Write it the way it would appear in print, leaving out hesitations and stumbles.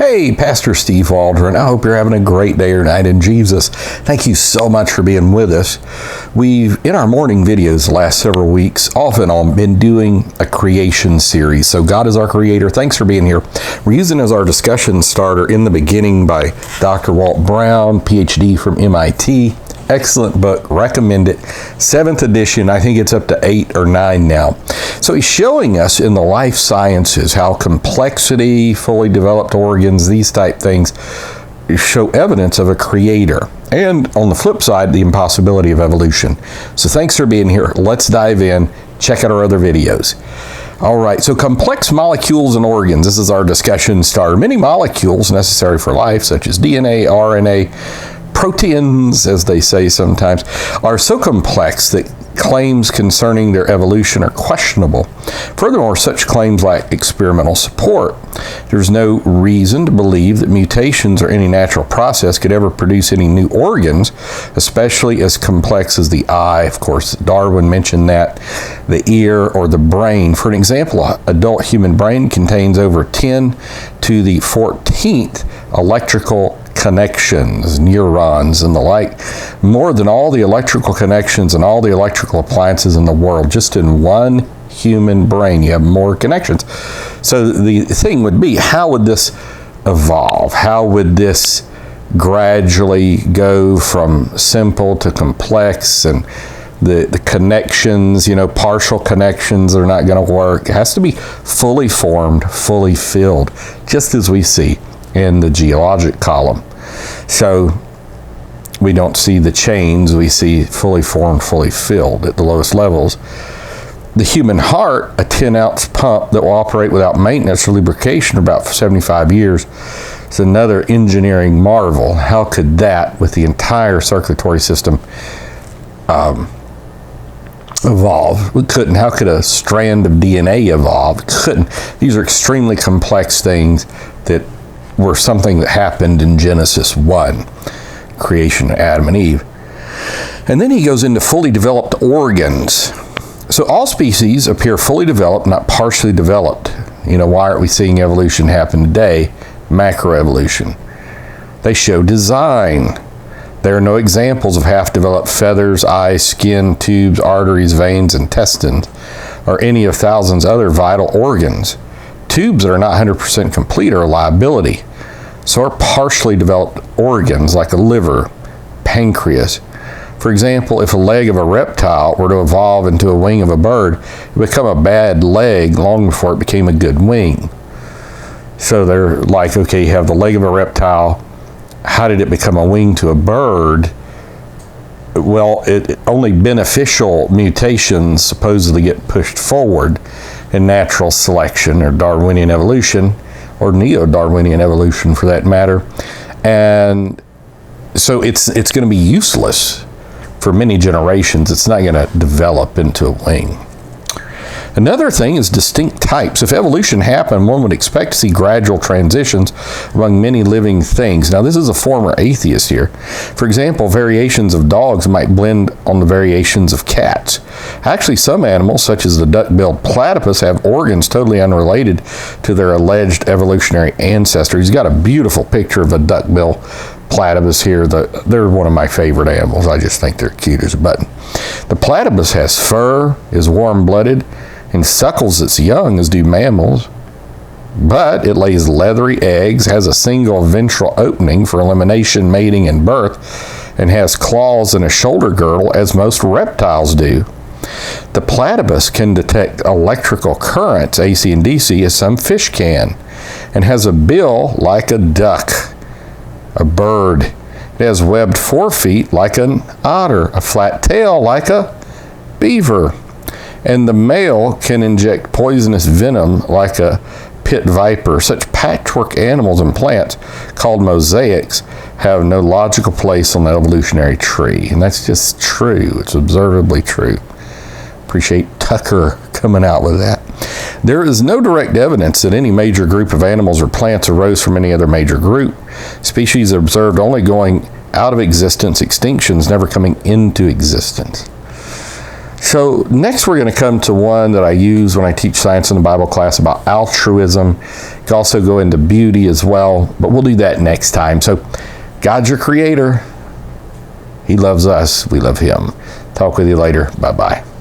Hey, Pastor Steve Waldron. I hope you're having a great day or night in Jesus. Thank you so much for being with us. We've, in our morning videos the last several weeks, off and on, been doing a creation series. So God is our creator. Thanks for being here. We're using as our discussion starter In the Beginning by Dr. Walt Brown, PhD from MIT. Excellent book, recommend it. 7th edition, I think it's up to 8 or 9 now. So he's showing us in the life sciences how complexity, fully developed organs, these type things show evidence of a creator. And on the flip side, the impossibility of evolution. So thanks for being here. Let's dive in. Check out our other videos. All right, so complex molecules and organs. This is our discussion starter. Many molecules necessary for life, such as DNA, RNA, proteins, as they say sometimes, are so complex that claims concerning their evolution are questionable. Furthermore, such claims lack experimental support. There's no reason to believe that mutations or any natural process could ever produce any new organs, especially as complex as the eye. Of course, Darwin mentioned that, the ear, or the brain. For an example, an adult human brain contains over 10 to the 14th electrical connections, neurons, and the like, more than all the electrical connections and all the electrical appliances in the world. Just in one human brain, you have more connections. So the thing would be, how would this evolve? How would this gradually go from simple to complex? And the connections, partial connections are not going to work. It has to be fully formed, fully filled, just as we see in the geologic column. So we don't see the chains, we see fully formed, fully filled at the lowest levels. The human heart, a 10-ounce pump that will operate without maintenance or lubrication for about 75 years, is another engineering marvel. How could that, with the entire circulatory system, evolve? We couldn't. How could a strand of DNA evolve? Couldn't. These are extremely complex things that were something that happened in Genesis 1, creation of Adam and Eve. And then he goes into fully developed organs. So all species appear fully developed, not partially developed. Why aren't we seeing evolution happen today? Macroevolution. They show design. There are no examples of half-developed feathers, eyes, skin, tubes, arteries, veins, intestines, or any of thousands of other vital organs. Tubes that are not 100% complete are a liability. So are partially developed organs like a liver, pancreas. For example, if a leg of a reptile were to evolve into a wing of a bird, it would become a bad leg long before it became a good wing. So they're like, okay, you have the leg of a reptile. How did it become a wing to a bird? Well, only beneficial mutations supposedly get pushed forward in natural selection or Darwinian evolution, or neo-Darwinian evolution for that matter. And so it's going to be useless for many generations. It's not going to develop into a wing. Another thing is distinct types. If evolution happened, one would expect to see gradual transitions among many living things. Now, this is a former atheist here. For example, variations of dogs might blend on the variations of cats. Actually, some animals, such as the duck-billed platypus, have organs totally unrelated to their alleged evolutionary ancestor. He's got a beautiful picture of a duck-billed platypus here. They're one of my favorite animals. I just think they're cute as a button. The platypus has fur, is warm-blooded, and suckles its young as do mammals, but it lays leathery eggs, has a single ventral opening for elimination, mating, and birth, and has claws and a shoulder girdle as most reptiles do. The platypus can detect electrical currents, AC and DC, as some fish can, and has a bill like a duck, a bird. It has webbed forefeet like an otter, a flat tail like a beaver. And the male can inject poisonous venom like a pit viper. Such patchwork animals and plants, called mosaics, have no logical place on the evolutionary tree. And that's just true. It's observably true. Appreciate Tucker coming out with that. There is no direct evidence that any major group of animals or plants arose from any other major group. Species are observed only going out of existence, extinctions never coming into existence. So next we're going to come to one that I use when I teach science in the Bible class about altruism. You can also go into beauty as well, but we'll do that next time. So God's your creator. He loves us. We love him. Talk with you later. Bye-bye.